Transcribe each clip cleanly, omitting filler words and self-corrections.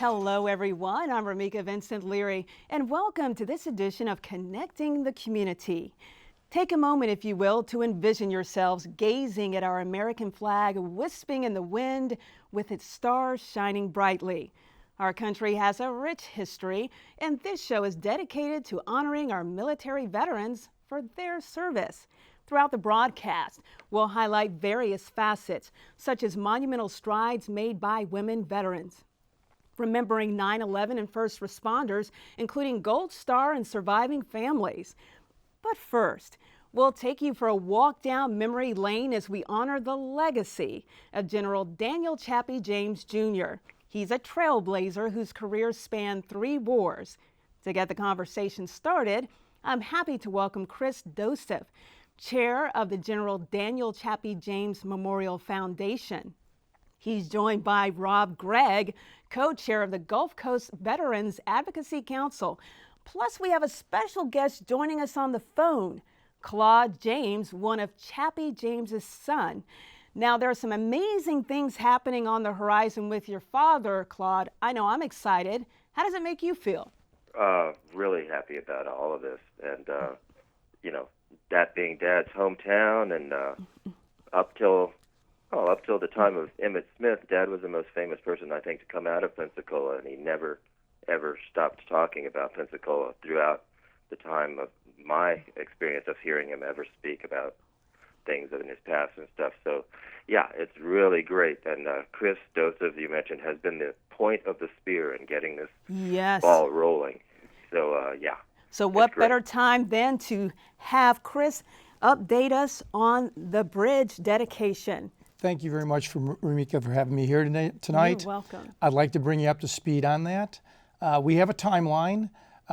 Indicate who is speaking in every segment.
Speaker 1: Hello, everyone. I'm Rameca Vincent Leary, and welcome to this edition of Connecting the Community. Take a moment, if you will, to envision yourselves gazing at our American flag wisping in the wind with its stars shining brightly. Our country has a rich history, and this show is dedicated to honoring our military veterans for their service. Throughout the broadcast, we'll highlight various facets, such as monumental strides made by women veterans, remembering 9/11 and first responders, including Gold Star and surviving families. But first, we'll take you for a walk down memory lane as we honor the legacy of General Daniel Chappie James Jr. He's a trailblazer whose career spanned 3 wars. To get the conversation started, I'm happy to welcome Cris Dosev, chair of the General Daniel Chappie James Memorial Foundation. He's joined by Gregg, co-chair of the Gulf Coast Veterans Advocacy Council. Plus, we have a special guest joining us on the phone, Claude James, one of Chappie James's son. Now, there are some amazing things happening on the horizon with your father, Claude. I know I'm excited. How does it make you feel?
Speaker 2: Really happy about all of this. And, that being Dad's hometown, and up till the time of Emmitt Smith, Dad was the most famous person, I think, to come out of Pensacola, and he never, ever stopped talking about Pensacola throughout the time of my experience of hearing him ever speak about things in his past and stuff. So, yeah, it's really great. And Cris Dosev, you mentioned, has been the point of the spear in getting this ball rolling. So, yeah.
Speaker 1: So what better time than to have Cris update us on the bridge dedication.
Speaker 3: Thank you very much, Rameca, for having me here tonight.
Speaker 1: You're welcome.
Speaker 3: I'd like to bring you up to speed on that. We have a timeline.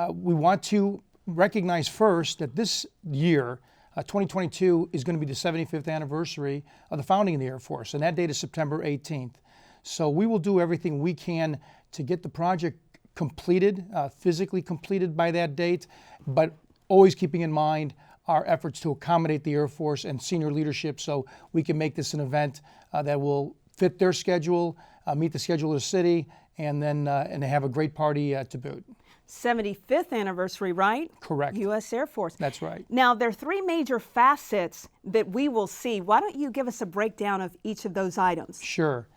Speaker 3: We want to recognize first that this year, 2022, is going to be the 75th anniversary of the founding of the Air Force, and that date is September 18th. So we will do everything we can to get the project completed, physically completed by that date, but always keeping in mind our efforts to accommodate the Air Force and senior leadership so we can make this an event that will fit their schedule, meet the schedule of the city, and then and have a great party to boot.
Speaker 1: 75th anniversary, right?
Speaker 3: Correct.
Speaker 1: U.S. Air Force.
Speaker 3: That's right.
Speaker 1: Now, there are 3 major facets that we will see. Why don't you give us a breakdown of each of those items?
Speaker 3: Sure.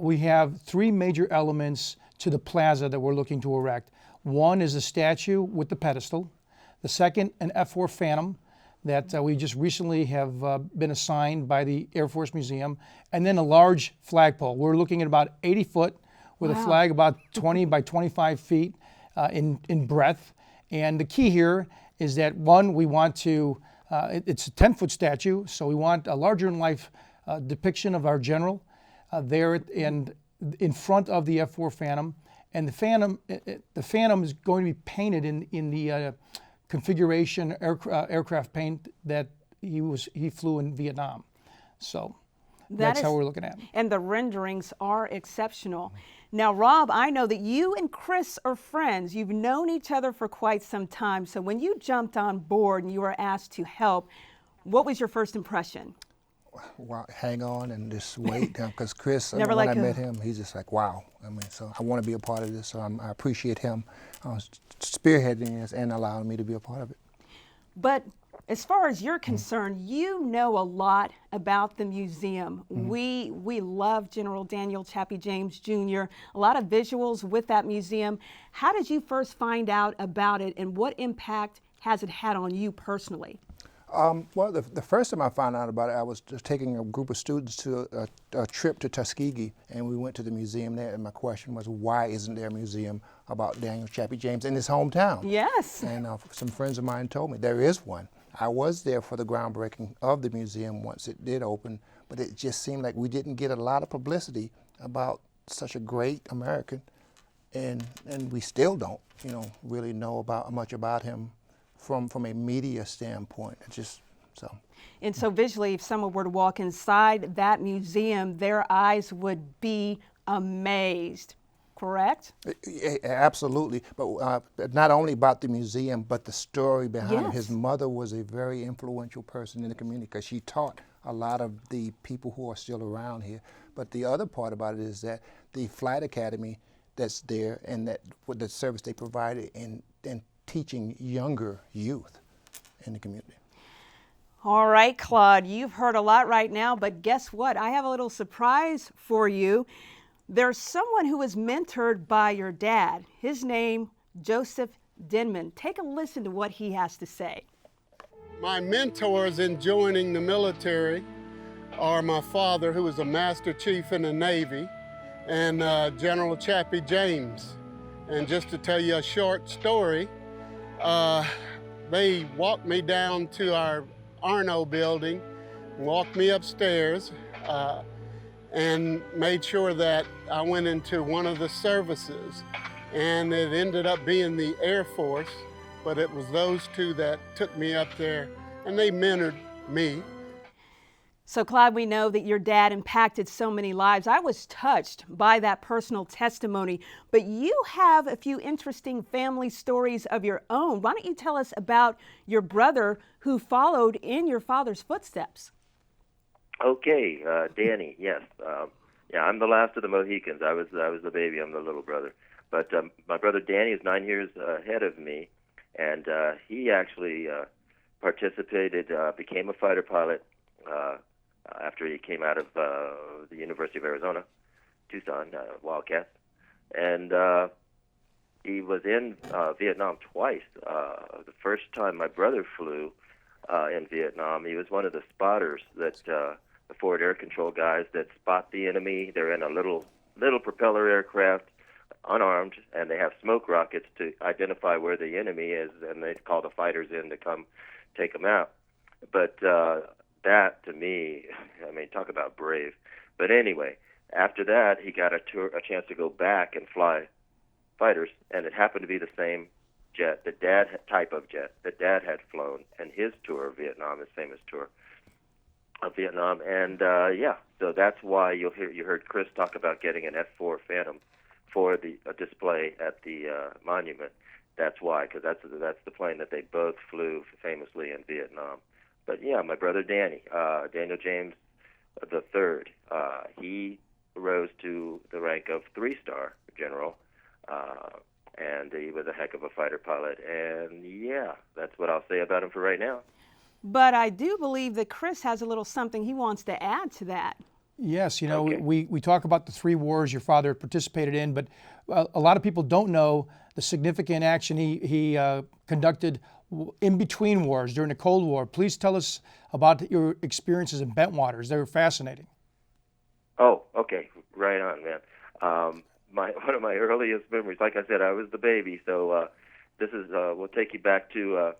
Speaker 3: We have 3 major elements to the plaza that we're looking to erect. One is a statue with the pedestal. The second, an F-4 Phantom that we just recently have been assigned by the Air Force Museum. And then a large flagpole. We're looking at about 80 foot with a flag about 20 by 25 feet in breadth. And the key here is that, one, we want to, it's a 10-foot statue, so we want a larger-than-life depiction of our general there and in front of the F-4 Phantom. And the Phantom is going to be painted in the configuration aircraft paint that he flew in Vietnam. So that's how we're looking at it.
Speaker 1: And the renderings are exceptional. Now, Rob, I know that you and Cris are friends. You've known each other for quite some time. So when you jumped on board and you were asked to help, what was your first impression?
Speaker 4: Wow, hang on and just wait, because Cris, when
Speaker 1: I
Speaker 4: met him, he's just like, wow. I mean, so I want to be a part of this, so I appreciate him spearheading this and allowing me to be a part of it.
Speaker 1: But as far as you're concerned, you know a lot about the museum. We love General Daniel Chappie James Jr., a lot of visuals with that museum. How did you first find out about it, and what impact has it had on you personally?
Speaker 4: Well, the first time I found out about it, I was just taking a group of students to a trip to Tuskegee, and we went to the museum there, and my question was, why isn't there a museum about Daniel Chappie James in his hometown?
Speaker 1: Yes.
Speaker 4: And some friends of mine told me there is one. I was there for the groundbreaking of the museum once it did open, but it just seemed like we didn't get a lot of publicity about such a great American, and we still don't, really know much about him from a media standpoint.
Speaker 1: And so visually, if someone were to walk inside that museum, their eyes would be amazed, correct?
Speaker 4: Absolutely, but not only about the museum, but the story behind it. His mother was a very influential person in the community because she taught a lot of the people who are still around here. But the other part about it is that the Flight Academy that's there and that with the service they provided in teaching younger youth in the community.
Speaker 1: All right, Claude, you've heard a lot right now, but guess what? I have a little surprise for you. There's someone who was mentored by your dad. His name, Joseph Denman. Take a listen to what he has to say.
Speaker 5: My mentors in joining the military are my father, who was a Master Chief in the Navy, and General Chappie James. And just to tell you a short story, they walked me down to our Arno building, walked me upstairs, and made sure that I went into one of the services. And it ended up being the Air Force, but it was those two that took me up there, and they mentored me.
Speaker 1: So, Claude, we know that your dad impacted so many lives. I was touched by that personal testimony, but you have a few interesting family stories of your own. Why don't you tell us about your brother who followed in your father's footsteps?
Speaker 2: Okay, Danny, yes. Yeah, I'm the last of the Mohicans. I was the baby. I'm the little brother. But my brother Danny is 9 years ahead of me, and he actually participated, became a fighter pilot after he came out of the University of Arizona, Tucson, Wildcats. And he was in Vietnam twice. The first time my brother flew in Vietnam, he was one of the spotters that the forward air control guys that spot the enemy. They're in a little propeller aircraft, unarmed, and they have smoke rockets to identify where the enemy is, and they call the fighters in to come take them out. But that, to me, I mean, talk about brave. But anyway, after that, he got a chance to go back and fly fighters, and it happened to be the same jet, type of jet that Dad had flown in his tour of Vietnam, his famous tour of Vietnam. And yeah, so that's why you heard Cris talk about getting an F-4 Phantom for the display at the monument. That's why, because that's the plane that they both flew famously in Vietnam. But yeah, my brother Danny, Daniel James III, he rose to the rank of 3-star general, and he was a heck of a fighter pilot. And yeah, that's what I'll say about him for right now.
Speaker 1: But I do believe that Cris has a little something he wants to add to that.
Speaker 3: Yes, you know,
Speaker 2: Okay.
Speaker 3: we talk about the 3 wars your father participated in, but a lot of people don't know the significant action he conducted in between wars during the Cold War. Please tell us about your experiences in Bentwaters. They were fascinating.
Speaker 2: Oh, okay, right on, man. One of my earliest memories, like I said, I was the baby, so this is we'll take you back to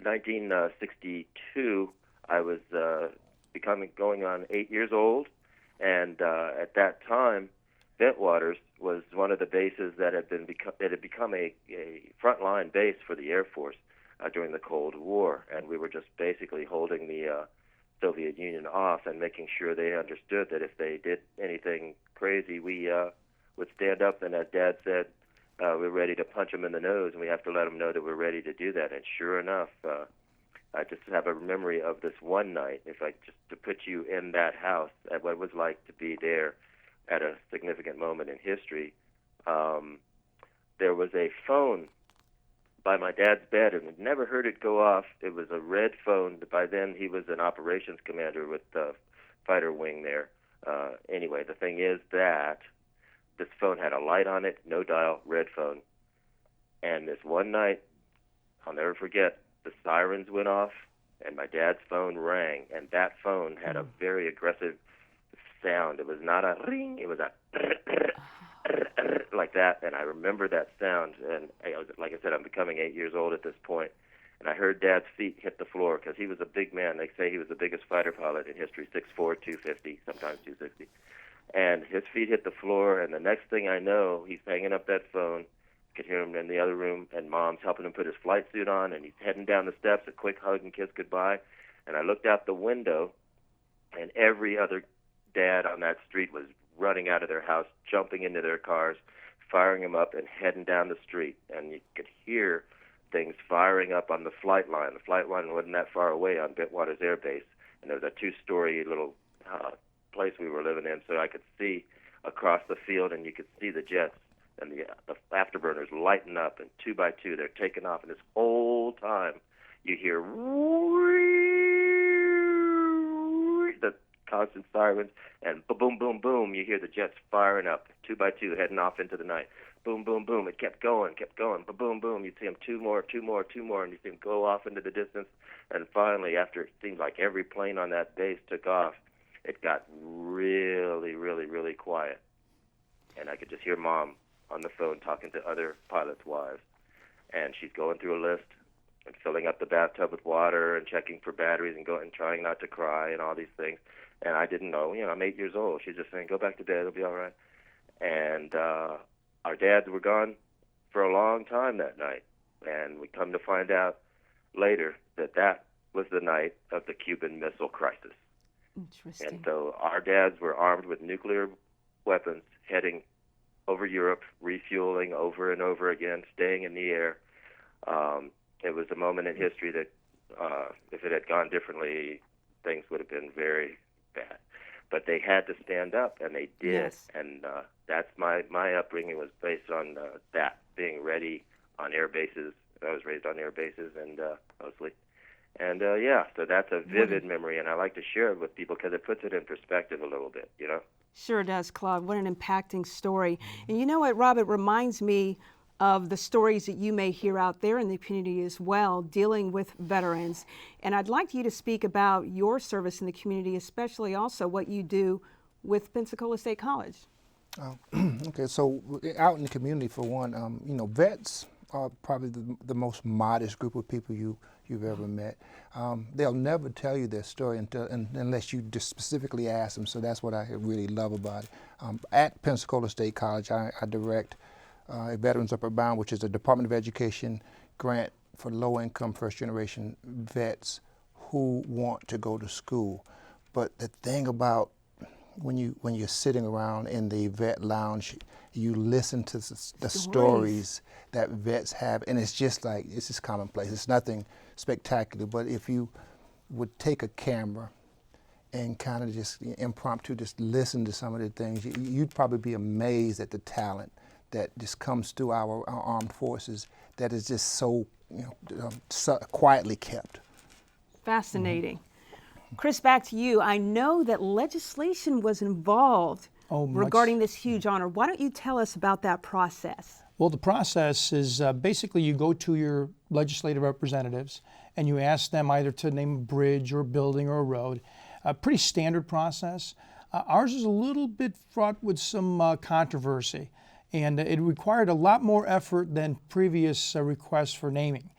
Speaker 2: 1962. I was going on 8 years old, and at that time, Bentwaters was one of the bases that had become a frontline base for the Air Force during the Cold War, and we were just basically holding the Soviet Union off and making sure they understood that if they did anything crazy, we would stand up, and as Dad said, we're ready to punch them in the nose, and we have to let them know that we're ready to do that. And sure enough, I just have a memory of this one night, just to put you in that house, at what it was like to be there at a significant moment in history. There was a phone by my dad's bed, and I'd never heard it go off. It was a red phone. By then, he was an operations commander with the fighter wing there. Anyway, the thing is that this phone had a light on it, no dial, red phone. And this one night, I'll never forget, the sirens went off, and my dad's phone rang, and that phone had a very aggressive sound. It was not a ring, it was a like that, and I remember that sound. And like I said, I'm becoming 8 years old at this point, and I heard Dad's feet hit the floor, because he was a big man. They say he was the biggest fighter pilot in history, 6'4", 250, sometimes 260. And his feet hit the floor, and the next thing I know, he's hanging up that phone. I could hear him in the other room, and Mom's helping him put his flight suit on, and he's heading down the steps, a quick hug and kiss goodbye. And I looked out the window, and every other dad on that street was running out of their house, jumping into their cars, firing them up, and heading down the street. And you could hear things firing up on the flight line. The flight line wasn't that far away on Bentwaters Air Base, and there was a 2-story little place we were living in, so I could see across the field, and you could see the jets and the afterburners lighting up, and 2 by 2 they're taking off, and this whole time you hear the constant sirens, and boom, boom, boom, you hear the jets firing up 2 by 2 heading off into the night. Boom, boom, boom. It kept going. Boom, boom. You'd see them two more, and you see them go off into the distance. And finally, after it seemed like every plane on that base took off, it got really, really, really quiet. And I could just hear Mom on the phone talking to other pilots' wives. And she's going through a list and filling up the bathtub with water and checking for batteries and going, trying not to cry and all these things. And I didn't know. I'm 8 years old. She's just saying, go back to bed. It'll be all right. And our dads were gone for a long time that night, and we come to find out later that that was the night of the Cuban Missile Crisis.
Speaker 1: Interesting.
Speaker 2: And so our dads were armed with nuclear weapons, heading over Europe, refueling over and over again, staying in the air. It was a moment in history that, if it had gone differently, things would have been very bad. But they had to stand up, and they did.
Speaker 1: Yes.
Speaker 2: And that's my upbringing was based on that, being ready on air bases. I was raised on air bases, and mostly. And so that's a vivid memory, and I like to share it with people because it puts it in perspective a little bit,
Speaker 1: Sure does, Claude. What an impacting story. And you know what, Rob, it reminds me of the stories that you may hear out there in the community as well, dealing with veterans. And I'd like you to speak about your service in the community, especially also what you do with Pensacola State College.
Speaker 4: Okay, so out in the community, for one, vets are probably the most modest group of people you've ever met. They'll never tell you their story unless you just specifically ask them, so that's what I really love about it. At Pensacola State College, I direct a Veterans Upward Bound, which is a Department of Education grant for low-income first-generation vets who want to go to school. But the thing about when you're sitting around in the vet lounge, you listen to the stories that vets have, and it's just commonplace. It's nothing spectacular, but if you would take a camera and kind of just impromptu just listen to some of the things, you'd probably be amazed at the talent that just comes through our armed forces that is just so, so quietly kept.
Speaker 1: Fascinating. Cris, back to you. I know that legislation was involved regarding this huge honor. Why don't you tell us about that process?
Speaker 3: Well, the process is basically you go to your legislative representatives and you ask them either to name a bridge or a building or a road. A pretty standard process. Ours is a little bit fraught with some controversy, and it required a lot more effort than previous requests for naming.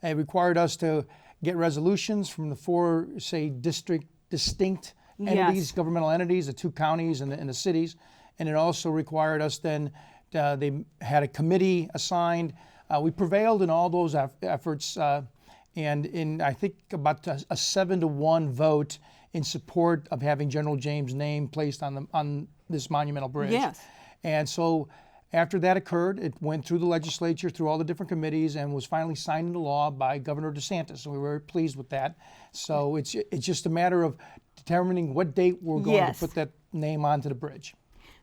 Speaker 3: It required us to get resolutions from the 4, say, distinct entities, governmental entities, the 2 counties and the cities, and it also required us then, they had a committee assigned. We prevailed in all those efforts, and in, I think, about a 7-to-1 vote in support of having General James' name placed on this monumental bridge.
Speaker 1: Yes.
Speaker 3: And so after that occurred, it went through the legislature, through all the different committees, and was finally signed into law by Governor DeSantis. So we were very pleased with that. So it's just a matter of determining what date we're going to put that name onto the bridge.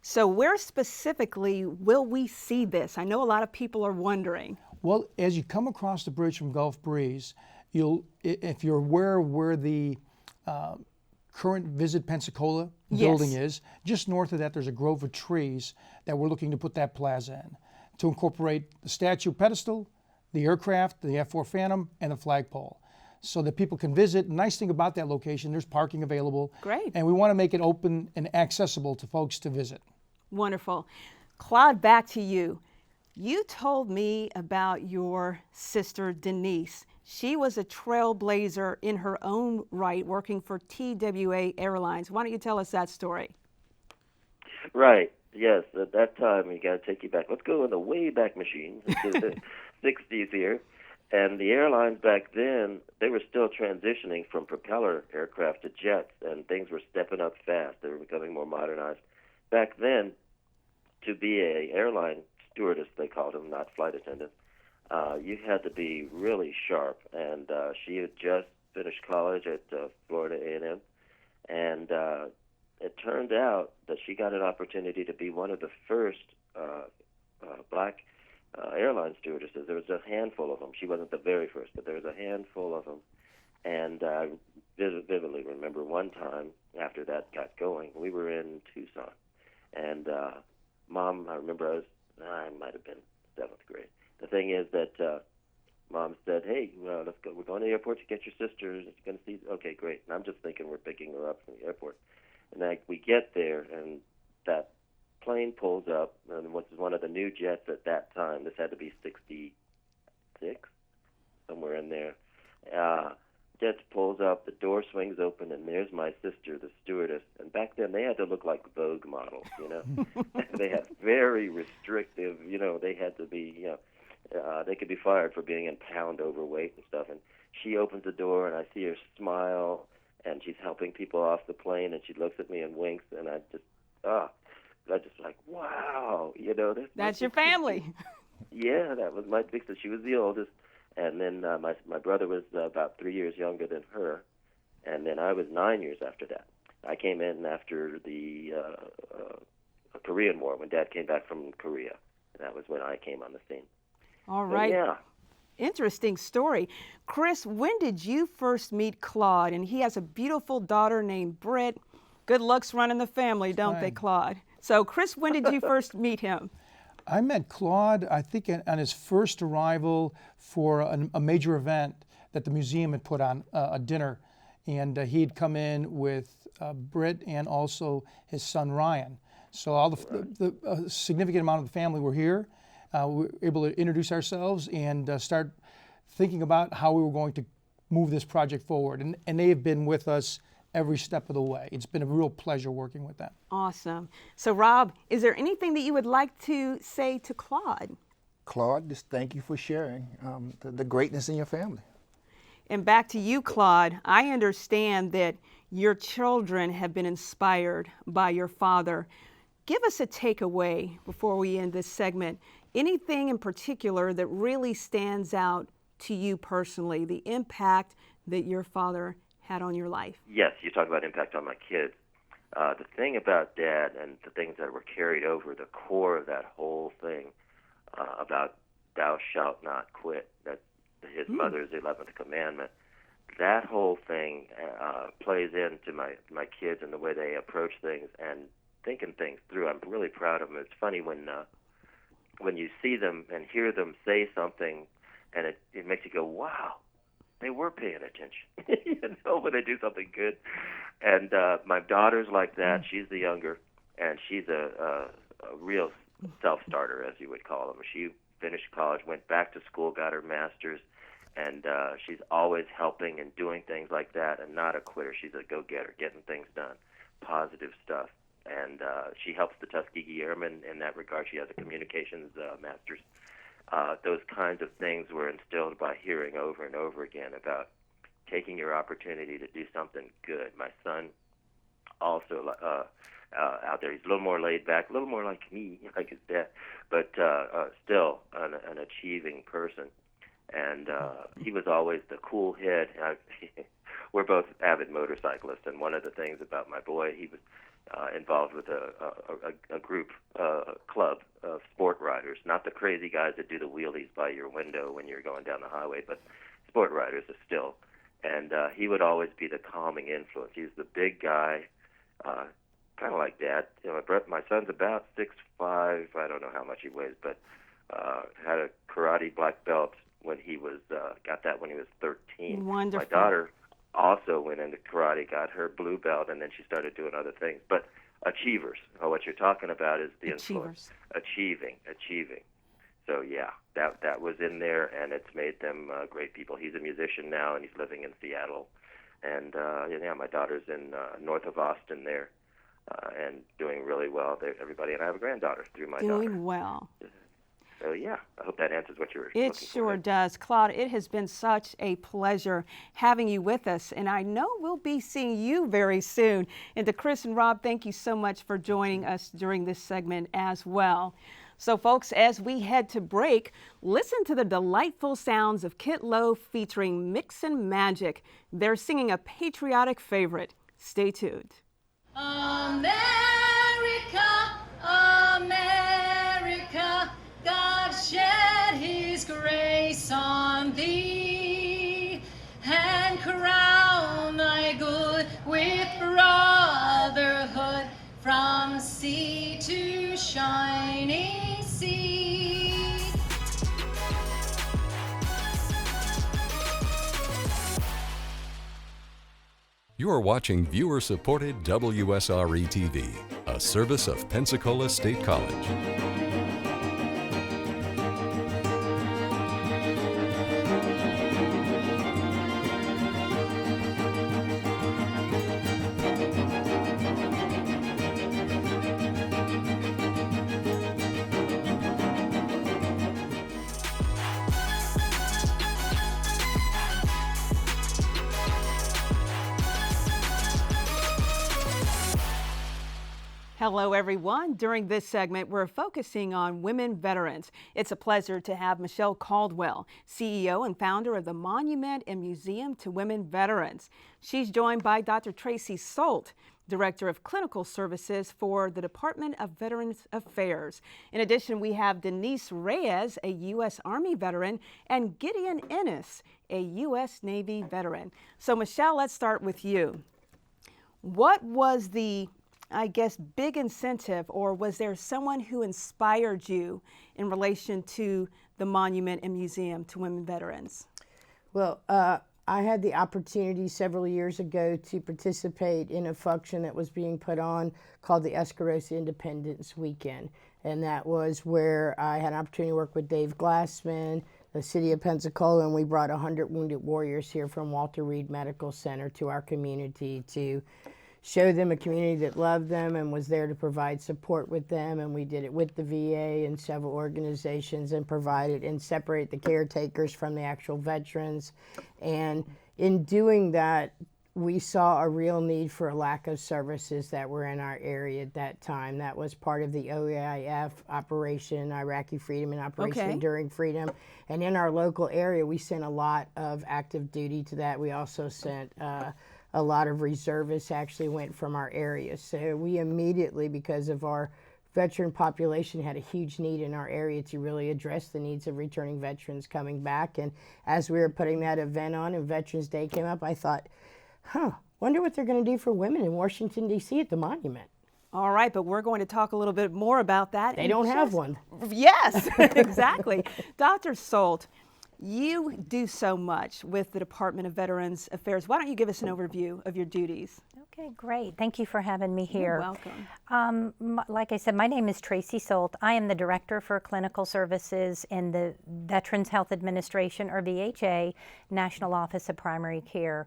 Speaker 1: So where specifically will we see this? I know a lot of people are wondering.
Speaker 3: Well, as you come across the bridge from Gulf Breeze, if you're aware where the current Visit Pensacola building is, just north of that there's a grove of trees that we're looking to put that plaza in to incorporate the statue pedestal, the aircraft, the F-4 Phantom, and the flagpole, so that people can visit. The nice thing about that location, there's parking available.
Speaker 1: Great. And
Speaker 3: we want to make it open and accessible to folks to visit.
Speaker 1: Wonderful. Claude, back to you. You told me about your sister, Denise. She was a trailblazer in her own right, working for TWA Airlines. Why don't you tell us that story?
Speaker 2: Right. Yes. At that time, you got to take you back. Let's go in the way back machines into the 60s here. And the airlines back then, they were still transitioning from propeller aircraft to jets, and things were stepping up fast. They were becoming more modernized. Back then, to be a airline stewardess, they called them, not flight attendants, you had to be really sharp. And she had just finished college at Florida A&M, and it turned out that she got an opportunity to be one of the first black airline stewardesses. There was a handful of them. She wasn't the very first, but there was a handful of them. And I vividly remember one time after that got going, we were in Tucson. And Mom, I remember I might have been 7th grade. The thing is that Mom said, hey, let's go. We're going to the airport to get your sister. She's going to see. Okay, great. And I'm just thinking we're picking her up from the airport. And we get there, and that plane pulls up, and was one of the new jets at that time. This had to be 66, somewhere in there. Jet pulls up, the door swings open, and there's my sister, the stewardess. And back then, they had to look like Vogue models, you know. They had very restrictive, you know, they had to be, you know, they could be fired for being in pound overweight and stuff. And she opens the door, and I see her smile, and she's helping people off the plane, and she looks at me and winks, and I just like, wow, you know.
Speaker 1: That's your family.
Speaker 2: Yeah, that was my big sister. She was the oldest. And then my brother was about 3 years younger than her, and then I was 9 years after that. I came in after the Korean War, when Dad came back from Korea. And that was when I came on the scene.
Speaker 1: All right.
Speaker 2: So, yeah.
Speaker 1: Interesting story. Cris, when did you first meet Claude? And he has a beautiful daughter named Britt. Good looks running the family, don't they, Claude? So, Cris, when did you first meet him?
Speaker 3: I met Claude, I think, on his first arrival for a major event that the museum had put on, a dinner. And he'd come in with Britt and also his son Ryan. So all the significant amount of the family were here. We were able to introduce ourselves and start thinking about how we were going to move this project forward. And they have been with us every step of the way. It's been a real pleasure working with them.
Speaker 1: Awesome. So, Rob, is there anything that you would like to say to Claude?
Speaker 4: Claude, just thank you for sharing the greatness in your family.
Speaker 1: And back to you, Claude. I understand that your children have been inspired by your father. Give us a takeaway before we end this segment. Anything in particular that really stands out to you personally, the impact that your father had on your life?
Speaker 2: Yes, you talk about impact on my kids. The thing about Dad and the things that were carried over, the core of that whole thing about thou shalt not quit, that's his mother's 11th commandment, that whole thing plays into my kids and the way they approach things and thinking things through. I'm really proud of them. It's funny when you see them and hear them say something, and it makes you go, wow, they were paying attention, you know, when they do something good. And my daughter's like that. She's the younger, and she's a real self-starter, as you would call them. She finished college, went back to school, got her master's, and she's always helping and doing things like that, and not a quitter. She's a go-getter, getting things done, positive stuff. And she helps the Tuskegee Airmen in that regard. She has a communications master's. Those kinds of things were instilled by hearing over and over again about taking your opportunity to do something good. My son also out there, he's a little more laid back, a little more like me, like his dad, but still an achieving person. And he was always the cool head. We're both avid motorcyclists, and one of the things about my boy, he was involved with a group club of sport riders, not the crazy guys that do the wheelies by your window when you're going down the highway, but sport riders are still. And he would always be the calming influence. He was the big guy, kind of like Dad. You know, my son's about 6'5". I don't know how much he weighs, but had a karate black belt when he was got that when he was 13.
Speaker 1: Wonderful.
Speaker 2: My daughter also went into karate, got her blue belt, and then she started doing other things. But achievers. What you're talking about is the influence. Achieving. So yeah, that was in there, and it's made them great people. He's a musician now, and he's living in Seattle. And yeah, my daughter's in north of Austin there, and doing really well there. Everybody, and I have a granddaughter through my daughter.
Speaker 1: Doing well.
Speaker 2: So yeah, I hope that answers what you were looking for.
Speaker 1: It sure does. Claude, it has been such a pleasure having you with us, and I know we'll be seeing you very soon. And to Cris and Rob, thank you so much for joining us during this segment as well. So folks, as we head to break, listen to the delightful sounds of Kit Lowe featuring Mix and Magic. They're singing a patriotic favorite. Stay tuned.
Speaker 6: America, America, God shed his grace on thee, and crown thy good with brotherhood from sea to shining sea.
Speaker 7: You are watching viewer-supported WSRE TV, a service of Pensacola State College.
Speaker 1: Hello, everyone. During this segment, we're focusing on women veterans. It's a pleasure to have Michelle Caldwell, CEO and founder of the Monument and Museum to Women Veterans. She's joined by Dr. Traci Solt, Director of Clinical Services for the Department of Veterans Affairs. In addition, we have Denise Reyes, a U.S. Army veteran, and Gideon Innis, a U.S. Navy veteran. So, Michelle, let's start with you. What was the big incentive, or was there someone who inspired you in relation to the Monument and Museum to Women Veterans?
Speaker 8: Well, I had the opportunity several years ago to participate in a function that was being put on called the Escarosa Independence Weekend. And that was where I had an opportunity to work with Dave Glassman, the city of Pensacola, and we brought 100 wounded warriors here from Walter Reed Medical Center to our community to show them a community that loved them and was there to provide support with them. And we did it with the VA and several organizations and provided and separate the caretakers from the actual veterans. And in doing that, we saw a real need for a lack of services that were in our area at that time. That was part of the OAIF Operation Iraqi Freedom and Operation Enduring Freedom. And in our local area, we sent a lot of active duty to that. We also sent a lot of reservists actually went from our area. So we immediately, because of our veteran population, had a huge need in our area to really address the needs of returning veterans coming back. And as we were putting that event on and Veterans Day came up, I thought, wonder what they're going to do for women in Washington, D.C. at the monument.
Speaker 1: All right, but we're going to talk a little bit more about that.
Speaker 8: They don't have one.
Speaker 1: Yes, exactly. Dr. Solt, you do so much with the Department of Veterans Affairs. Why don't you give us an overview of your duties?
Speaker 9: Okay, great. Thank you for having me here.
Speaker 1: You're welcome.
Speaker 9: Like I said, my name is Traci Solt. I am the Director for Clinical Services in the Veterans Health Administration, or VHA, National Office of Primary Care.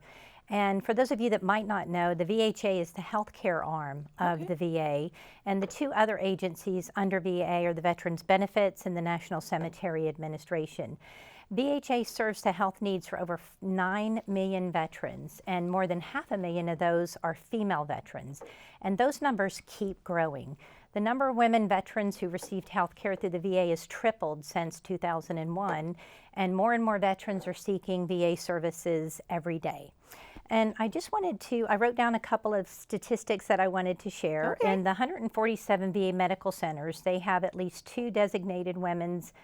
Speaker 9: And for those of you that might not know, the VHA is the healthcare arm of the VA, and the two other agencies under VA are the Veterans Benefits and the National Cemetery Administration. VHA serves the health needs for over 9 million veterans, and more than 500,000 of those are female veterans. And those numbers keep growing. The number of women veterans who received health care through the VA has tripled since 2001, and more veterans are seeking VA services every day. And I just wanted to, I wrote down a couple of statistics that I wanted to share. In the 147 VA medical centers, they have at least 2 designated women's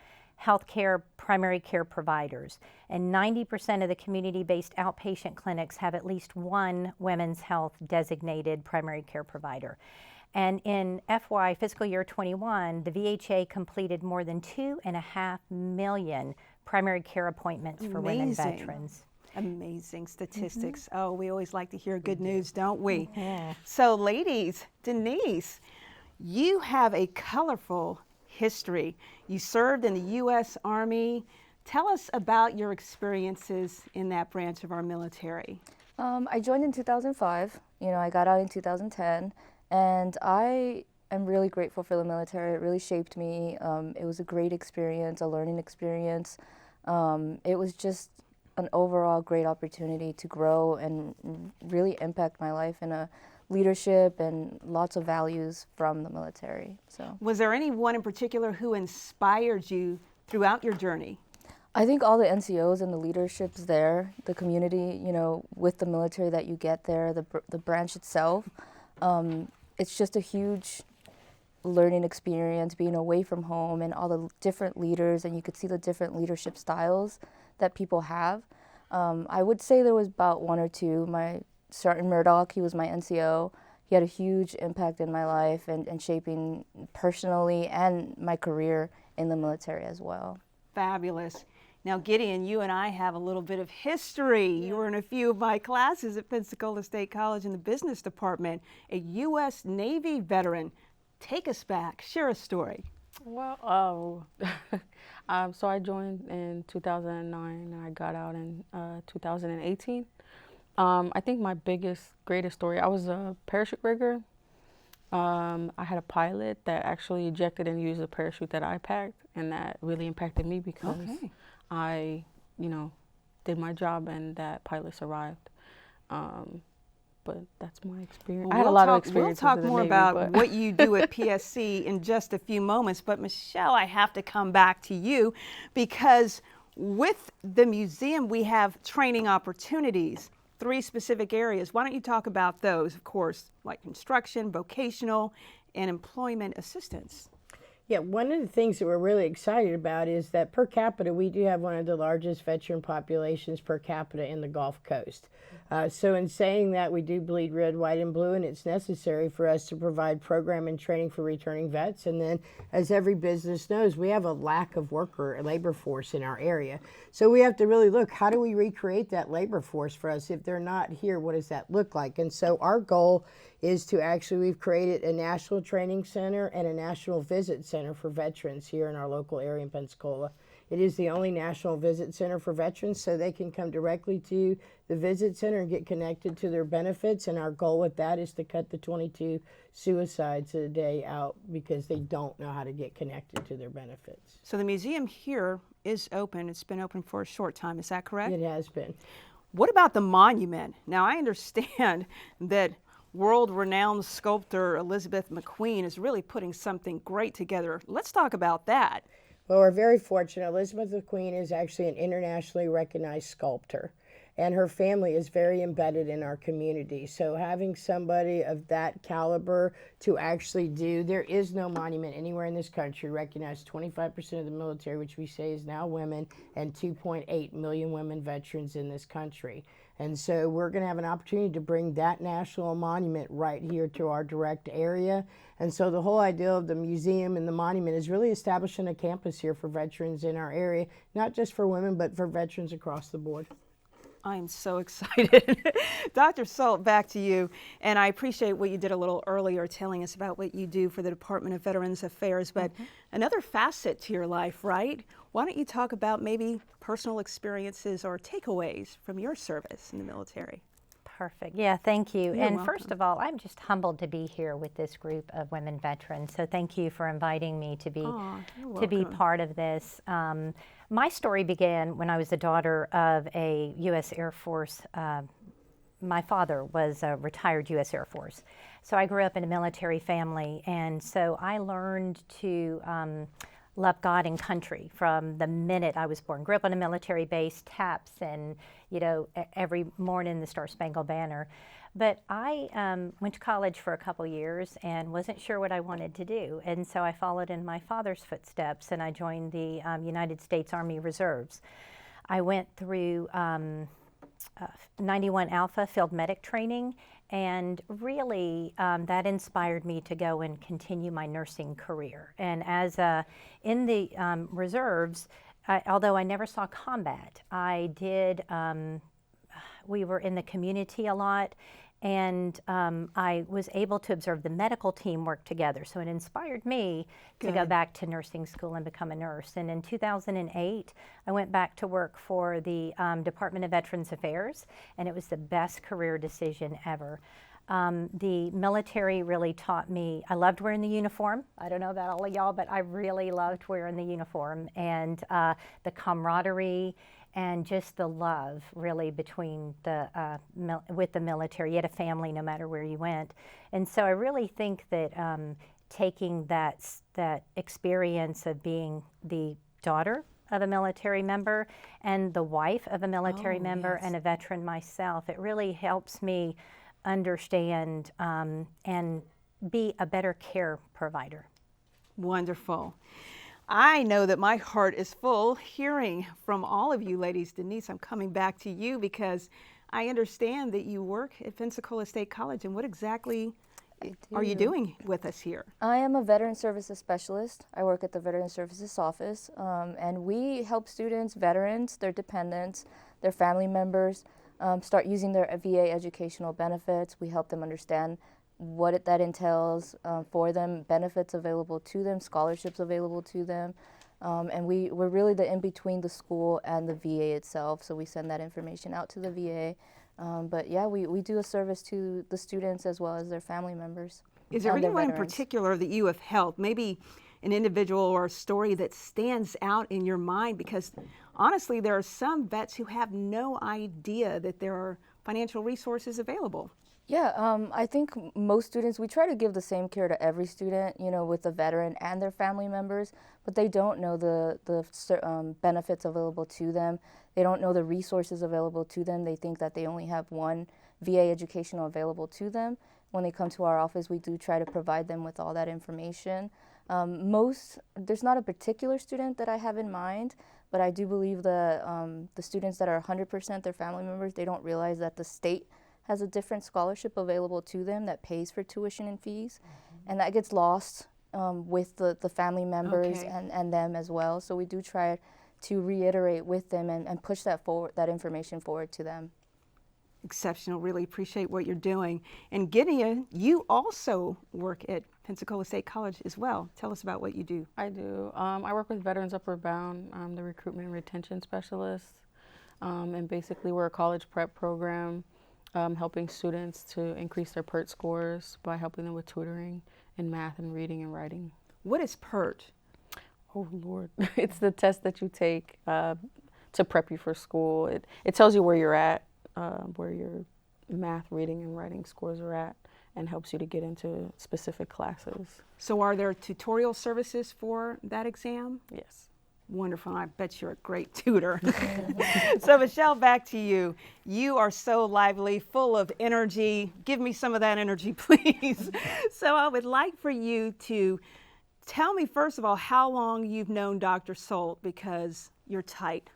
Speaker 9: healthcare primary care providers, and 90% of the community-based outpatient clinics have at least 1 women's health designated primary care provider. And in FY fiscal year 21, the VHA completed more than 2.5 million primary care appointments for women veterans.
Speaker 1: Amazing statistics. Oh, we always like to hear good news, don't we? So ladies, Denise, you have a colorful history. You served in the U.S. Army. Tell us about your experiences in that branch of our military.
Speaker 10: I joined in 2005. I got out in 2010, and I am really grateful for the military. It really shaped me. It was a great experience, a learning experience. It was just an overall great opportunity to grow and really impact my life in a leadership and lots of values from the military. So,
Speaker 1: was there anyone in particular who inspired you throughout your journey?
Speaker 10: I think all the NCOs and the leaderships there, the community, with the military that you get there, the branch itself, It's just a huge learning experience, being away from home and all the different leaders, and you could see the different leadership styles that people have. I would say there was about one or two. My Sergeant Murdoch, he was my NCO. He had a huge impact in my life and shaping personally and my career in the military as well.
Speaker 1: Fabulous. Now, Gideon, you and I have a little bit of history. You were in a few of my classes at Pensacola State College in the business department, a U.S. Navy veteran. Take us back. Share a story.
Speaker 11: Well, so I joined in 2009 and I got out in 2018. I think my greatest story, I was a parachute rigger. I had a pilot that actually ejected and used the parachute that I packed, and that really impacted me because I, did my job and that pilot survived. But that's my experience.
Speaker 1: Well,
Speaker 11: I had a lot of experience.
Speaker 1: We'll talk more about what you do at PSC in just a few moments. But Michelle, I have to come back to you because with the museum, we have training opportunities, 3 specific areas. Why don't you talk about those, of course, like construction, vocational, and employment assistance?
Speaker 8: Yeah, one of the things that we're really excited about is that per capita, we do have one of the largest veteran populations per capita in the Gulf Coast. So in saying that, we do bleed red, white, and blue, and it's necessary for us to provide program and training for returning vets. And then, as every business knows, we have a lack of labor force in our area. So we have to really look, how do we recreate that labor force for us? If they're not here, what does that look like? And so our goal is to we've created a national training center and a national visit center for veterans here in our local area in Pensacola. It is the only national visit center for veterans, so they can come directly to the visit center and get connected to their benefits. And our goal with that is to cut the 22 suicides a day out because they don't know how to get connected to their benefits.
Speaker 1: So the museum here is open. It's been open for a short time. Is that correct?
Speaker 8: It has been.
Speaker 1: What about the monument? Now, I understand that world-renowned sculptor Elizabeth McQueen is really putting something great together. Let's talk about that.
Speaker 8: Well, we're very fortunate. Elizabeth McQueen is actually an internationally recognized sculptor, and her family is very embedded in our community. So having somebody of that caliber to actually there is no monument anywhere in this country recognize 25% of the military, which we say is now women, and 2.8 million women veterans in this country. And so we're going to have an opportunity to bring that national monument right here to our direct area. And so the whole idea of the museum and the monument is really establishing a campus here for veterans in our area, not just for women, but for veterans across the board.
Speaker 1: I am so excited. Dr. Solt, back to you. And I appreciate what you did a little earlier, telling us about what you do for the Department of Veterans Affairs, but another facet to your life, right? Why don't you talk about maybe personal experiences or takeaways from your service in the military?
Speaker 9: Perfect. Yeah, thank you.
Speaker 1: You're
Speaker 9: and
Speaker 1: welcome.
Speaker 9: First of all, I'm just humbled to be here with this group of women veterans. So thank you for inviting me to be part of this. My story began when I was the daughter of a U.S. Air Force. My father was a retired U.S. Air Force. So I grew up in a military family, and so I learned to love God and country from the minute I was born. Grew up on a military base, taps, and every morning the Star Spangled Banner. But I went to college for a couple years and wasn't sure what I wanted to do. And so I followed in my father's footsteps and I joined the United States Army Reserves. I went through 91 Alpha field medic training, and really that inspired me to go and continue my nursing career. And as in the reserves, although I never saw combat, I did, we were in the community a lot, and I was able to observe the medical team work together. So it inspired me to go back to nursing school and become a nurse. And in 2008, I went back to work for the Department of Veterans Affairs, and it was the best career decision ever. The military really taught me, I loved wearing the uniform. I don't know about all of y'all, but I really loved wearing the uniform, and the camaraderie and just the love really between with the military. You had a family no matter where you went. And so I really think that taking that experience of being the daughter of a military member and the wife of a military member and a veteran myself, it really helps me understand and be a better care provider.
Speaker 1: Wonderful. I know that my heart is full hearing from all of you ladies. Denise, I'm coming back to you because I understand that you work at Pensacola State College, and what exactly are you doing with us here?
Speaker 10: I am a veteran services specialist. I work at the Veteran Services Office, and we help students, veterans, their dependents, their family members start using their VA educational benefits. We help them understand what that entails for them, benefits available to them, scholarships available to them. And we're really the in-between the school and the VA itself, so we send that information out to the VA. But yeah, we do a service to the students as well as their family members.
Speaker 1: Is there
Speaker 10: and their
Speaker 1: anyone in
Speaker 10: veterans.
Speaker 1: particular that you have helped? Maybe an individual or a story that stands out in your mind? Because honestly, there are some vets who have no idea that there are financial resources available.
Speaker 10: Yeah, I think most students, we try to give the same care to every student, you know, with the veteran and their family members, but they don't know the benefits available to them. They don't know the resources available to them. They think that they only have one VA educational available to them. When they come to our office, we do try to provide them with all that information. There's not a particular student that I have in mind, but I do believe the students that are 100% their family members, they don't realize that the state has a different scholarship available to them that pays for tuition and fees, and that gets lost with the family members and them as well. So we do try to reiterate with them and push that information forward to them.
Speaker 1: Exceptional. Really appreciate what you're doing. And Gideon, you also work at Pensacola State College as well. Tell us about what you do.
Speaker 11: I do. I work with Veterans Upward Bound. I'm the recruitment and retention specialist. And basically we're a college prep program helping students to increase their PERT scores by helping them with tutoring in math and reading and writing.
Speaker 1: What is PERT?
Speaker 11: Oh, Lord. It's the test that you take to prep you for school. It tells you where you're at, where your math, reading, and writing scores are at, and helps you to get into specific classes.
Speaker 1: So are there tutorial services for that exam?
Speaker 11: Yes.
Speaker 1: Wonderful. I bet you're a great tutor. So Michelle, back to you. You are so lively, full of energy. Give me some of that energy, please. So I would like for you to tell me, first of all, how long you've known Dr. Solt, because you're tight.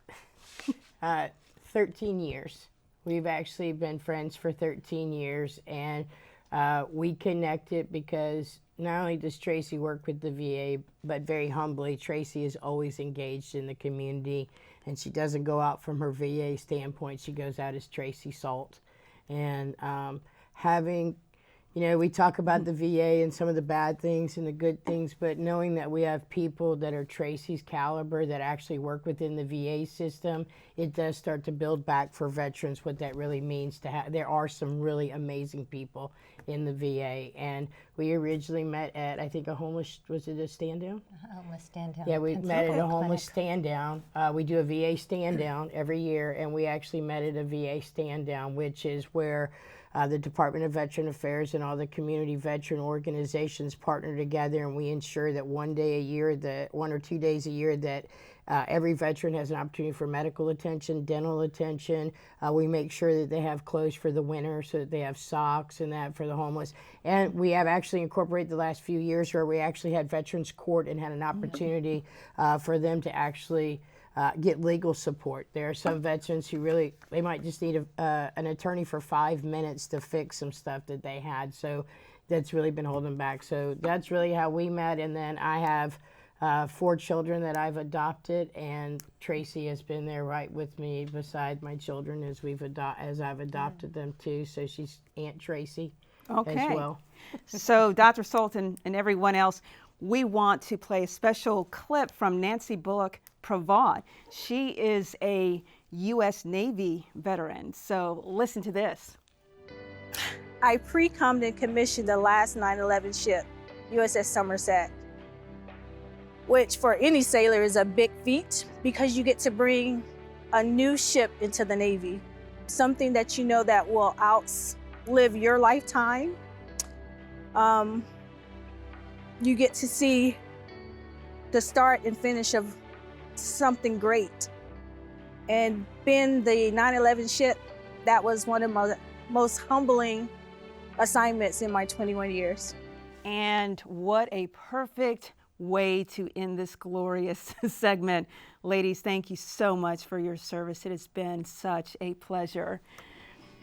Speaker 8: 13 years. We've actually been friends for 13 years, and we connected because not only does Traci work with the VA, but very humbly, Traci is always engaged in the community, and she doesn't go out from her VA standpoint. She goes out as Traci Solt. And having, you know, we talk about the VA and some of the bad things and the good things, but knowing that we have people that are Traci's caliber that actually work within the VA system, it does start to build back for veterans what that really means to have. There are some really amazing people in the VA, and we originally met at, I think, a homeless, was it a stand down?
Speaker 9: Homeless stand down.
Speaker 8: Yeah, we met at a homeless stand down. We do a VA stand down every year, and we actually met at a VA stand down, which is where the Department of Veteran Affairs and all the community veteran organizations partner together, and we ensure that 1 day a year, that 1 or 2 days a year, that every veteran has an opportunity for medical attention, dental attention. We make sure that they have clothes for the winter, so that they have socks and that for the homeless. And we have actually incorporated the last few years where we actually had Veterans Court and had an opportunity for them to actually get legal support. There are some veterans who really, they might just need an attorney for 5 minutes to fix some stuff that they had. So that's really been holding back. So that's really how we met. And then I have 4 children that I've adopted, and Traci has been there right with me beside my children as I've adopted them too. So she's Aunt Traci as well.
Speaker 1: So Dr. Solt and everyone else, we want to play a special clip from Nancy Bullock Pravad. She is a U.S. Navy veteran. So listen to this.
Speaker 12: I pre-commed and commissioned the last 9/11 ship, USS Somerset, which for any sailor is a big feat because you get to bring a new ship into the Navy, something that you know that will outlive your lifetime. You get to see the start and finish of something great. And being the 9/11 ship, that was one of my most humbling assignments in my 21 years.
Speaker 1: And what a perfect way to end this glorious segment. Ladies, thank you so much for your service. It has been such a pleasure.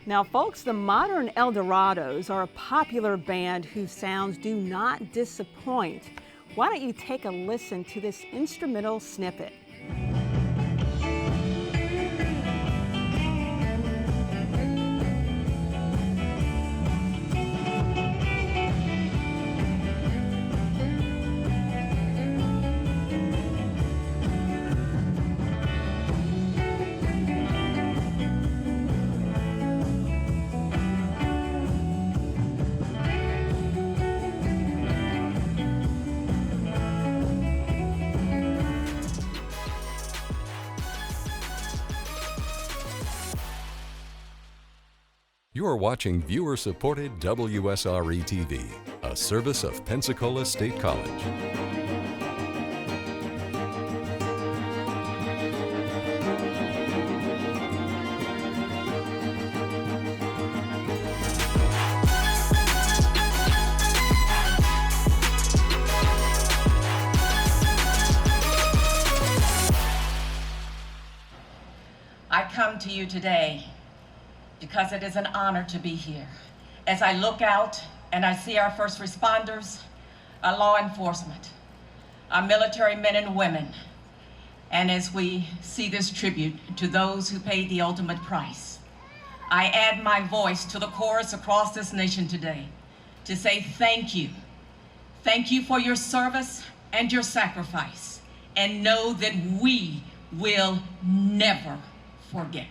Speaker 1: Now, folks, the Modern Eldorados are a popular band whose sounds do not disappoint. Why don't you take a listen to this instrumental snippet?
Speaker 7: You are watching viewer-supported WSRE TV, a service of Pensacola State College.
Speaker 13: I come to you today because it is an honor to be here. As I look out and I see our first responders, our law enforcement, our military men and women, and as we see this tribute to those who paid the ultimate price, I add my voice to the chorus across this nation today to say thank you. Thank you for your service and your sacrifice, and know that we will never forget.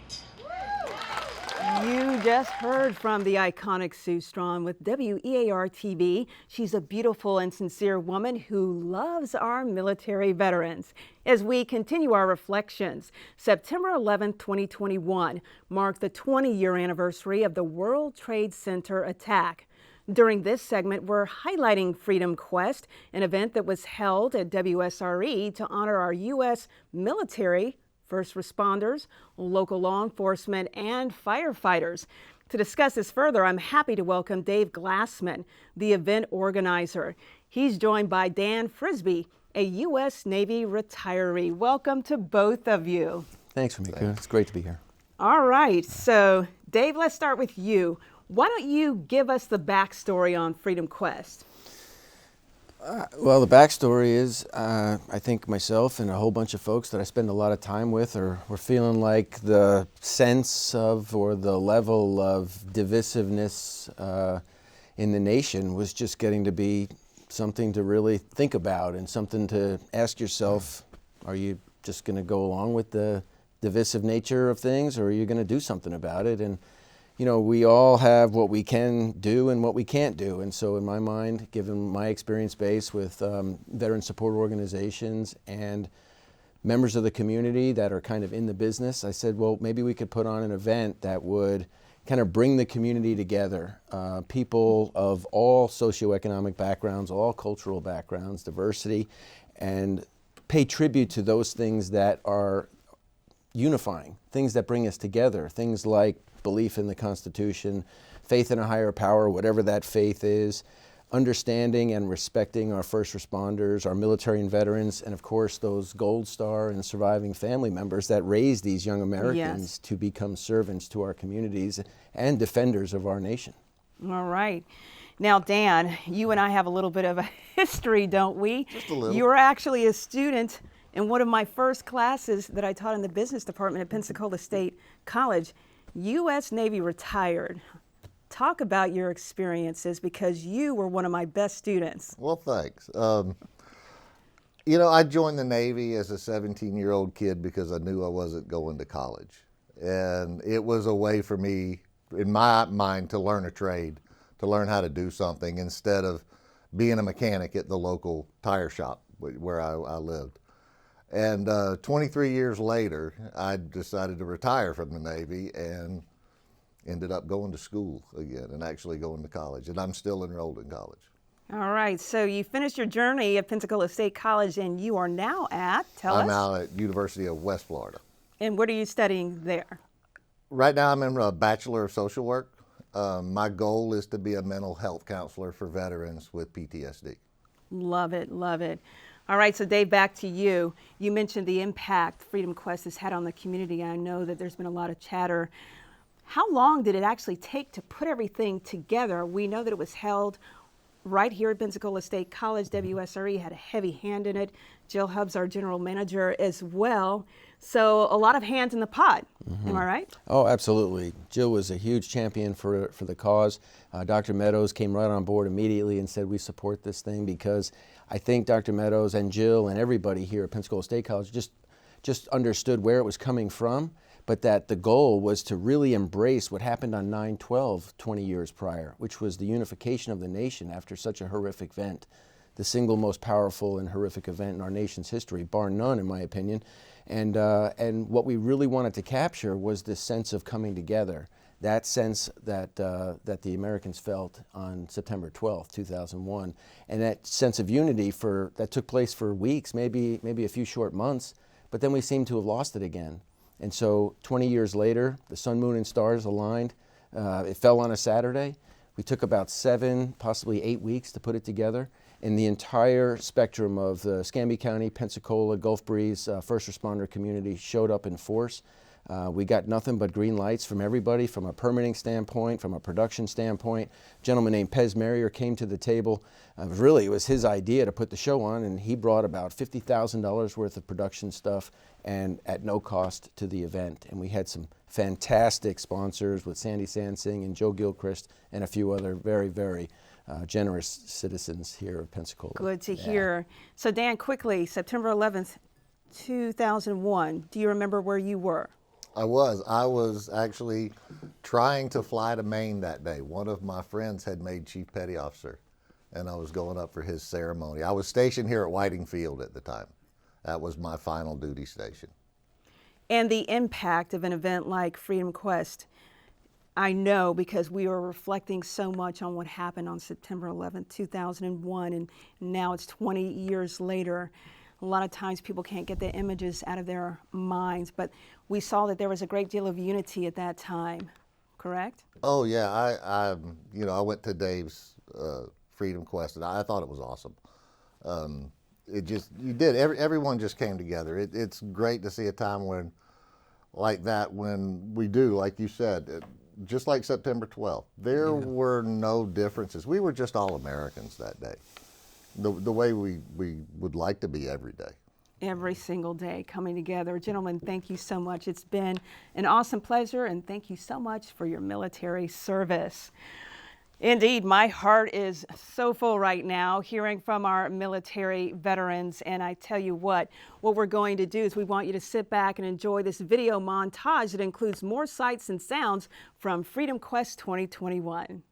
Speaker 1: You just heard from the iconic Sue Strong with WEAR-TV. She's a beautiful and sincere woman who loves our military veterans. As we continue our reflections, September 11, 2021 marked the 20-year anniversary of the World Trade Center attack. During this segment, we're highlighting Freedom Quest, an event that was held at WSRE to honor our U.S. military, first responders, local law enforcement, and firefighters. To discuss this further, I'm happy to welcome Dave Glassman, the event organizer. He's joined by Dan Frisbie, a U.S. Navy retiree. Welcome to both of you.
Speaker 14: Thanks, Rameca. It's great to be here.
Speaker 1: All right, so Dave, let's start with you. Why don't you give us the backstory on Freedom Quest?
Speaker 14: Well, the backstory is I think myself and a whole bunch of folks that I spend a lot of time with were feeling like the sense of or the level of divisiveness in the nation was just getting to be something to really think about and something to ask yourself, are you just going to go along with the divisive nature of things, or are you going to do something about it? And you know, we all have what we can do and what we can't do. And so in my mind, given my experience base with veteran support organizations and members of the community that are kind of in the business, I said, well, maybe we could put on an event that would kind of bring the community together. People of all socioeconomic backgrounds, all cultural backgrounds, diversity, and pay tribute to those things that are unifying, things that bring us together, things like belief in the Constitution, faith in a higher power, whatever that faith is, understanding and respecting our first responders, our military and veterans, and of course those Gold Star and surviving family members that raised these young Americans to become servants to our communities and defenders of our nation.
Speaker 1: All right. Now, Dan, you and I have a little bit of a history, don't we?
Speaker 4: Just a little.
Speaker 1: You were actually a student in one of my first classes that I taught in the business department at Pensacola State College. U.S. Navy retired. Talk about your experiences, because you were one of my best students.
Speaker 15: Well, thanks. You know, I joined the Navy as a 17-year-old kid because I knew I wasn't going to college. And it was a way for me, in my mind, to learn a trade, to learn how to do something instead of being a mechanic at the local tire shop where I lived. And 23 years later, I decided to retire from the Navy and ended up going to school again and actually going to college. And I'm still enrolled in college.
Speaker 1: All right, so you finished your journey at Pensacola State College, and you are now at,
Speaker 15: I'm now at University of West Florida.
Speaker 1: And what are you studying there?
Speaker 15: Right now I'm in a Bachelor of Social Work. My goal is to be a mental health counselor for veterans with PTSD.
Speaker 1: Love it, love it. All right, so Dave, back to you. You mentioned the impact Freedom Quest has had on the community. I know that there's been a lot of chatter. How long did it actually take to put everything together? We know that it was held right here at Pensacola State College. WSRE had a heavy hand in it. Jill Hubbs, our general manager, as well. So a lot of hands in the pot. Am I right?
Speaker 14: Oh, absolutely. Jill was a huge champion for the cause. Dr. Meadows came right on board immediately and said, we support this thing, because I think Dr. Meadows and Jill and everybody here at Pensacola State College just understood where it was coming from, but that the goal was to really embrace what happened on 9/12 20 years prior, which was the unification of the nation after such a horrific event, the single most powerful and horrific event in our nation's history, bar none in my opinion. And what we really wanted to capture was this sense of coming together, that sense that the Americans felt on September 12th, 2001, and that sense of unity that took place for weeks, maybe a few short months, but then we seem to have lost it again. And so 20 years later, the sun, moon, and stars aligned. It fell on a Saturday. We took about 7, possibly 8 weeks to put it together. And the entire spectrum of the Escambia County, Pensacola, Gulf Breeze first responder community showed up in force. We got nothing but green lights from everybody, from a permitting standpoint, from a production standpoint. A gentleman named Pez Merrier came to the table. Really, it was his idea to put the show on, and he brought about $50,000 worth of production stuff, and at no cost to the event. And we had some fantastic sponsors with Sandy Sansing and Joe Gilchrist and a few other very, very generous citizens here of Pensacola.
Speaker 1: Good to hear. So Dan, quickly, September 11th, 2001, do you remember where you were?
Speaker 15: I was actually trying to fly to Maine that day. One of my friends had made Chief Petty Officer, and I was going up for his ceremony. I was stationed here at Whiting Field at the time. That was my final duty station.
Speaker 1: And the impact of an event like Freedom Quest, I know because we were reflecting so much on what happened on September 11th, 2001, and now it's 20 years later. A lot of times people can't get the images out of their minds, but we saw that there was a great deal of unity at that time, correct?
Speaker 15: Oh yeah, I went to Dave's Freedom Quest, and I thought it was awesome. Everyone just came together. It's great to see a time when we do, like you said, just like September 12th, there were no differences. We were just all Americans that day, the way we would like to be every day.
Speaker 1: Every single day coming together. Gentlemen, thank you so much. It's been an awesome pleasure, and thank you so much for your military service. Indeed, my heart is so full right now hearing from our military veterans, and I tell you what we're going to do is we want you to sit back and enjoy this video montage that includes more sights and sounds from Freedom Quest 2021.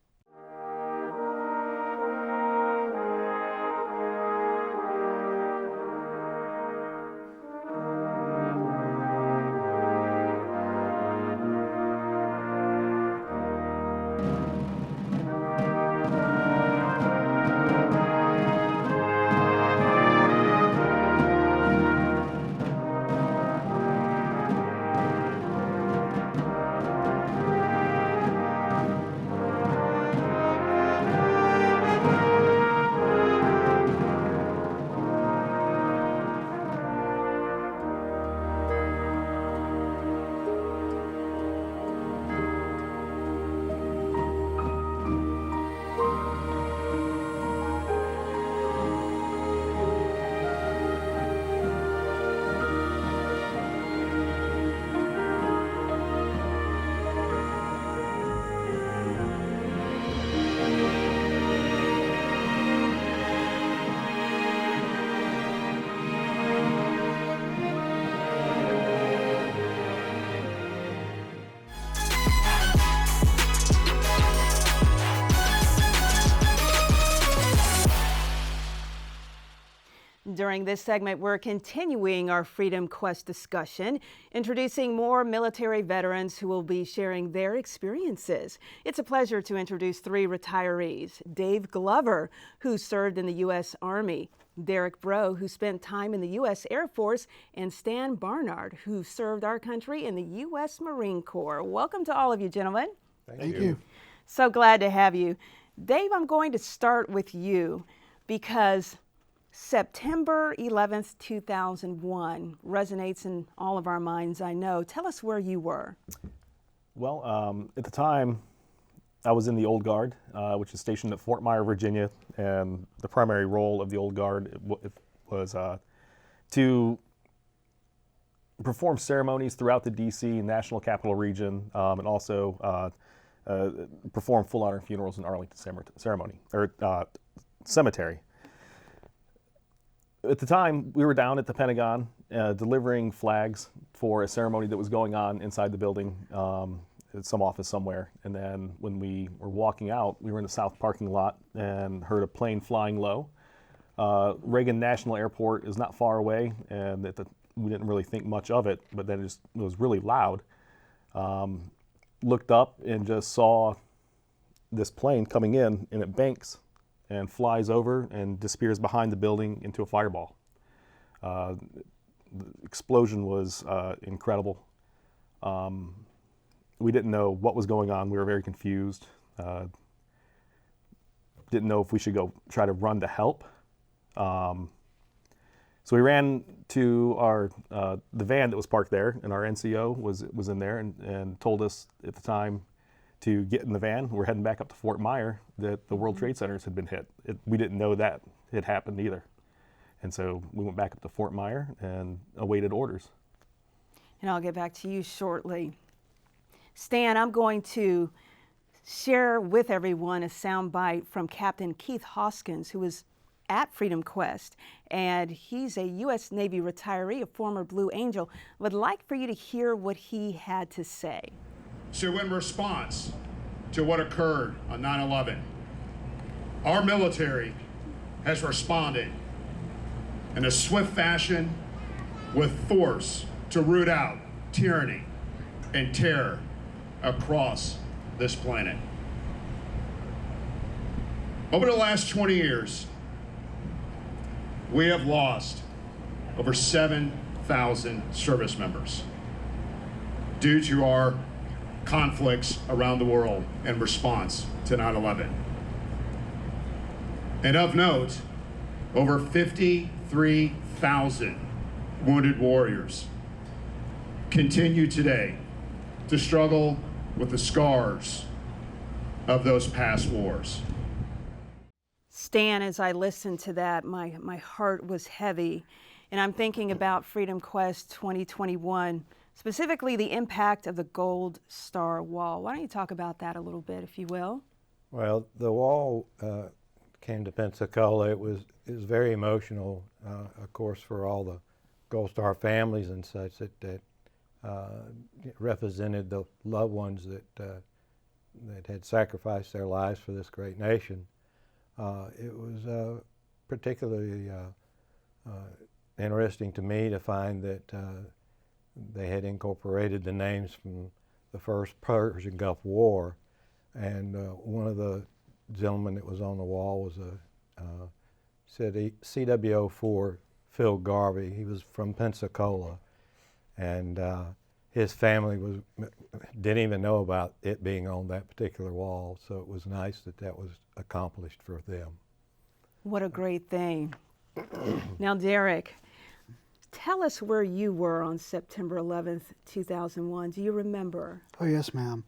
Speaker 1: During this segment, we're continuing our Freedom Quest discussion, introducing more military veterans who will be sharing their experiences. It's a pleasure to introduce 3 retirees. Dave Glover, who served in the U.S. Army, Derek Breaux, who spent time in the U.S. Air Force, and Stan Barnard, who served our country in the U.S. Marine Corps. Welcome to all of you, gentlemen.
Speaker 3: Thank you.
Speaker 1: So glad to have you. Dave, I'm going to start with you because September 11th, 2001 resonates in all of our minds, I know. Tell us where you were.
Speaker 16: Well, at the time, I was in the Old Guard, which is stationed at Fort Myer, Virginia, and the primary role of the Old Guard was to perform ceremonies throughout the D.C. National Capital Region, and also perform full honor funerals in Arlington Cemetery. At the time, we were down at the Pentagon delivering flags for a ceremony that was going on inside the building, at some office somewhere. And then when we were walking out, we were in the south parking lot and heard a plane flying low. Reagan National Airport is not far away, and we didn't really think much of it, but then it was really loud. Looked up and just saw this plane coming in, and it banks and flies over and disappears behind the building into a fireball. The explosion was incredible. We didn't know what was going on. We were very confused. Didn't know if we should go try to run to help. So we ran to our the van that was parked there, and our NCO was in there and told us at the time to get in the van. We're heading back up to Fort Myer, that the World Trade Centers had been hit. We didn't know that had happened either. And so we went back up to Fort Myer and awaited orders.
Speaker 1: And I'll get back to you shortly. Stan, I'm going to share with everyone a soundbite from Captain Keith Hoskins, who was at Freedom Quest, and he's a U.S. Navy retiree, a former Blue Angel. Would like for you to hear what he had to say.
Speaker 17: So in response to what occurred on 9/11, our military has responded in a swift fashion with force to root out tyranny and terror across this planet. Over the last 20 years, we have lost over 7,000 service members due to our conflicts around the world in response to 9/11. And of note, over 53,000 wounded warriors continue today to struggle with the scars of those past wars.
Speaker 1: Stan, as I listened to that, my heart was heavy. And I'm thinking about Freedom Quest 2021, specifically the impact of the Gold Star Wall. Why don't you talk about that a little bit, if you will?
Speaker 18: Well, the wall came to Pensacola. It was very emotional, of course, for all the Gold Star families and such that represented the loved ones that had sacrificed their lives for this great nation. It was particularly interesting to me to find that they had incorporated the names from the first Persian Gulf War, and one of the gentlemen that was on the wall was a CWO4 Phil Garvey. He was from Pensacola, and his family didn't even know about it being on that particular wall, so it was nice that was accomplished for them.
Speaker 1: What a great thing. Now, Derek, tell us where you were on September 11th, 2001. Do you remember?
Speaker 19: Oh, yes, ma'am.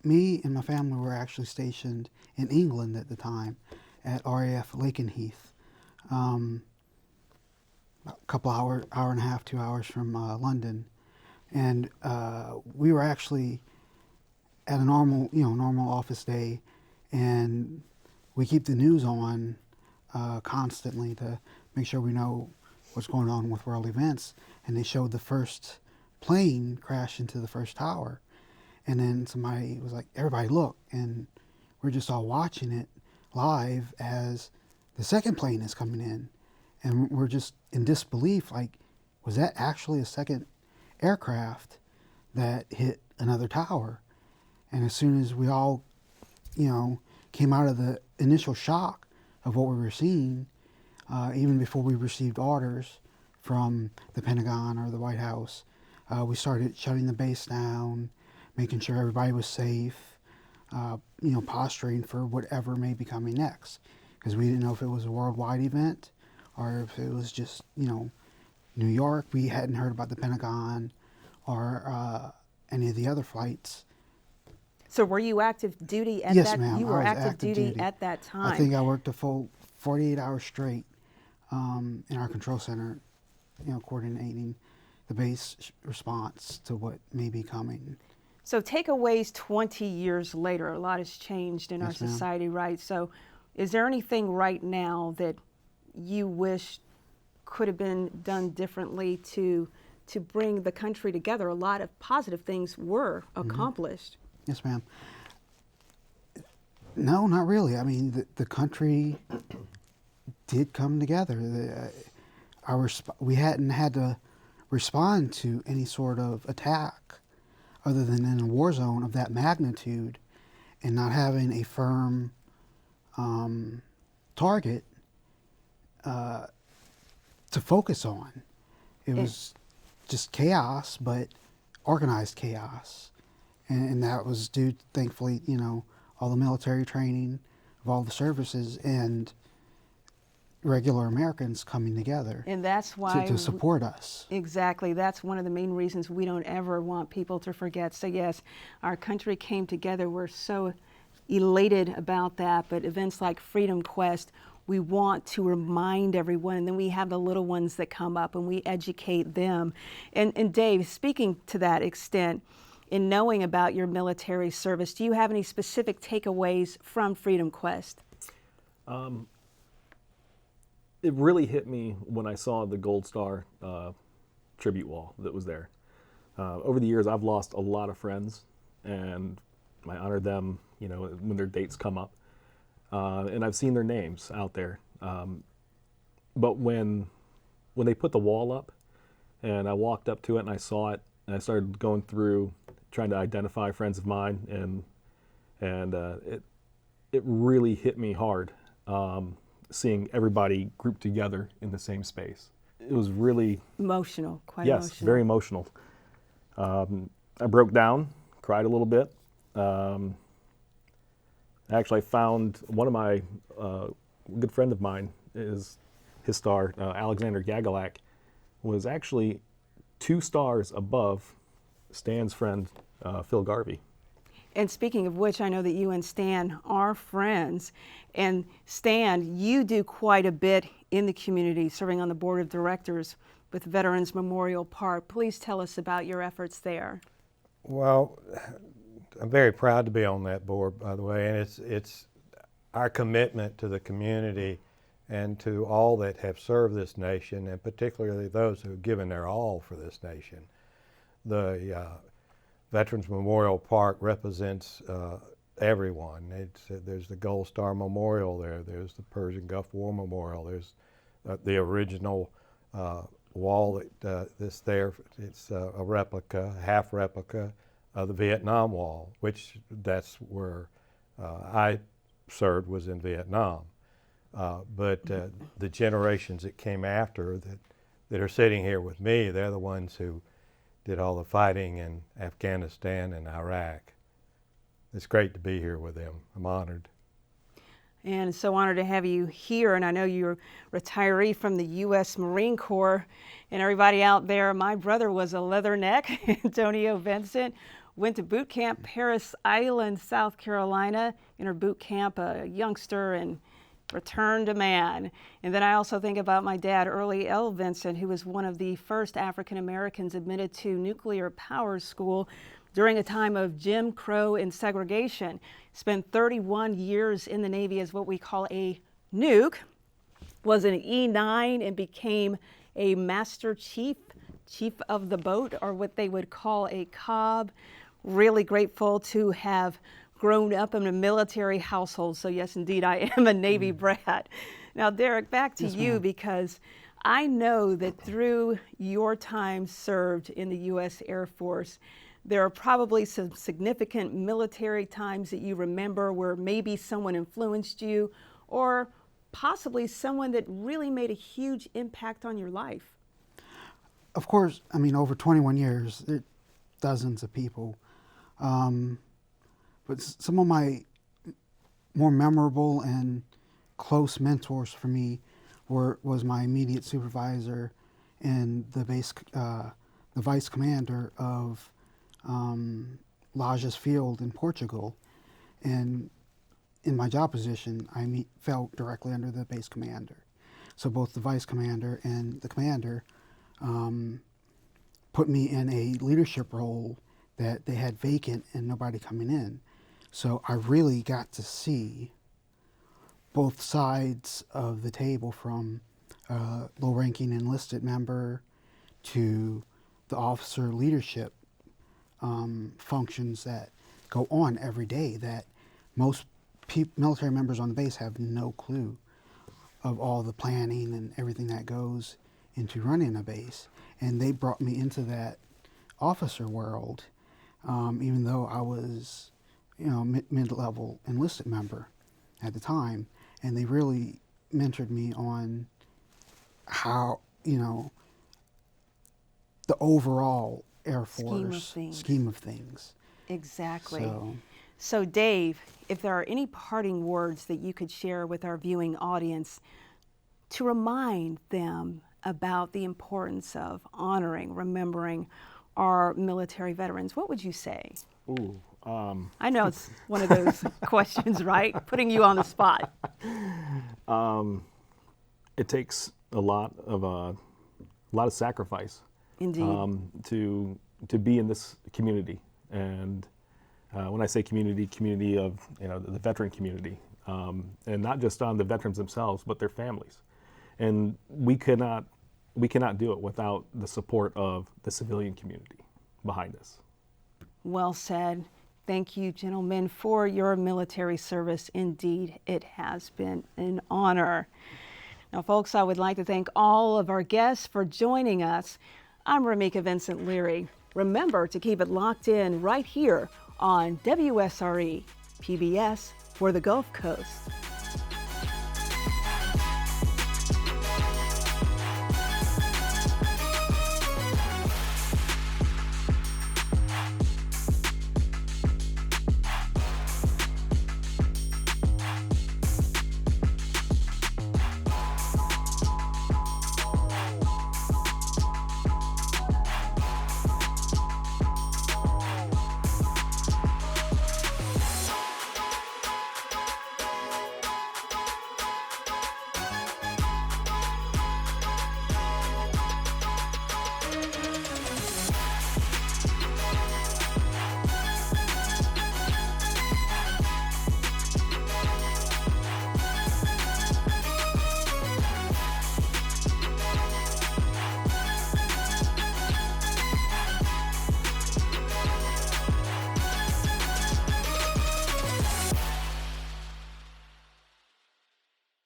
Speaker 19: Me and my family were actually stationed in England at the time at RAF Lakenheath, a couple hour and a half, 2 hours from London. And we were actually at a normal office day, and we keep the news on constantly to make sure we know what's going on with world events. And they showed the first plane crash into the first tower. And then somebody was like, everybody look. And we're just all watching it live as the second plane is coming in. And we're just in disbelief, like, was that actually a second aircraft that hit another tower? And as soon as we all, came out of the initial shock of what we were seeing, even before we received orders from the Pentagon or the White House, we started shutting the base down, making sure everybody was safe. posturing for whatever may be coming next, because we didn't know if it was a worldwide event or if it was just, New York. We hadn't heard about the Pentagon or any of the other flights.
Speaker 1: So were you active duty at
Speaker 19: Yes,
Speaker 1: that?
Speaker 19: ma'am.
Speaker 1: You were
Speaker 19: I was
Speaker 1: active duty at that time.
Speaker 19: I think I worked a full 48 hours straight in our control center, coordinating the base response to what may be coming.
Speaker 1: So takeaways 20 years later, a lot has changed in our
Speaker 19: Yes, ma'am.
Speaker 1: society, right? So is there anything right now that you wish could have been done differently to bring the country together? A lot of positive things were accomplished.
Speaker 19: Yes, ma'am. No, not really. I mean, the country did come together. We hadn't had to respond to any sort of attack other than in a war zone of that magnitude, and not having a firm target to focus on. It was just chaos, but organized chaos. And that was due, thankfully, all the military training of all the services and regular Americans coming together.
Speaker 1: And that's why
Speaker 19: to support us.
Speaker 1: Exactly. That's one of the main reasons we don't ever want people to forget. So yes, our country came together. We're so elated about that. But events like Freedom Quest, we want to remind everyone, and then we have the little ones that come up and we educate them. And Dave, speaking to that extent, in knowing about your military service, do you have any specific takeaways from Freedom Quest?
Speaker 16: It really hit me when I saw the Gold Star tribute wall that was there. Over the years, I've lost a lot of friends, and I honor them, when their dates come up. And I've seen their names out there. But when they put the wall up, and I walked up to it and I saw it, and I started going through trying to identify friends of mine, and it really hit me hard. Seeing everybody grouped together in the same space. It was really
Speaker 1: emotional, quite
Speaker 16: emotional. Yes, very emotional. I broke down, cried a little bit. Actually, I found one of my good friend of mine, his star, Alexander Gagalak, was actually 2 stars above Stan's friend, Phil Garvey.
Speaker 1: And speaking of which, I know that you and Stan are friends. And Stan, you do quite a bit in the community, serving on the board of directors with Veterans Memorial Park. Please tell us about your efforts there.
Speaker 18: Well, I'm very proud to be on that board, by the way, and it's our commitment to the community and to all that have served this nation, and particularly those who have given their all for this nation. The Veterans Memorial Park represents everyone. There's the Gold Star Memorial there. There's the Persian Gulf War Memorial. There's the original wall that's there. It's a replica, half replica of the Vietnam Wall, which that's where I served, was in Vietnam. But the generations that came after that are sitting here with me, they're the ones who did all the fighting in Afghanistan and Iraq. It's great to be here with them. I'm honored.
Speaker 1: And so honored to have you here. And I know you're a retiree from the U.S. Marine Corps. And everybody out there, my brother was a leatherneck, Antonio Vincent, went to boot camp, Parris Island, South Carolina, entered boot camp, a youngster, and returned a man. And then I also think about my dad, Early L. Vincent, who was one of the first African Americans admitted to nuclear power school during a time of Jim Crow and segregation. Spent 31 years in the Navy as what we call a nuke, was an E9 and became a master chief of the boat, or what they would call a cob. Really grateful to have grown up in a military household. So yes, indeed, I am a Navy brat. Now, Derek, back to you, because I know that through your time served in the U.S. Air Force, there are probably some significant military times that you remember where maybe someone influenced you, or possibly someone that really made a huge impact on your life.
Speaker 19: Of course, I mean, over 21 years, there are dozens of people. But some of my more memorable and close mentors for me was my immediate supervisor and the vice commander of Lajes Field in Portugal. And in my job position, I fell directly under the base commander. So both the vice commander and the commander put me in a leadership role that they had vacant and nobody coming in. So I really got to see both sides of the table, from low-ranking enlisted member to the officer leadership functions that go on every day that most military members on the base have no clue of, all the planning and everything that goes into running a base. And they brought me into that officer world, even though I was, mid-level enlisted member at the time. And they really mentored me on how, the overall Air Force scheme of things.
Speaker 1: Exactly. So Dave, if there are any parting words that you could share with our viewing audience to remind them about the importance of honoring, remembering our military veterans, what would you say?
Speaker 16: Ooh.
Speaker 1: I know it's one of those questions, right? Putting you on the spot.
Speaker 16: It takes a lot of sacrifice.
Speaker 1: Indeed.
Speaker 16: To be in this community, and when I say community of the veteran community, and not just on the veterans themselves, but their families, and we cannot do it without the support of the civilian community behind us.
Speaker 1: Well said. Thank you, gentlemen, for your military service. Indeed, it has been an honor. Now, folks, I would like to thank all of our guests for joining us. I'm Rameca Vincent Leary. Remember to keep it locked in right here on WSRE, PBS for the Gulf Coast.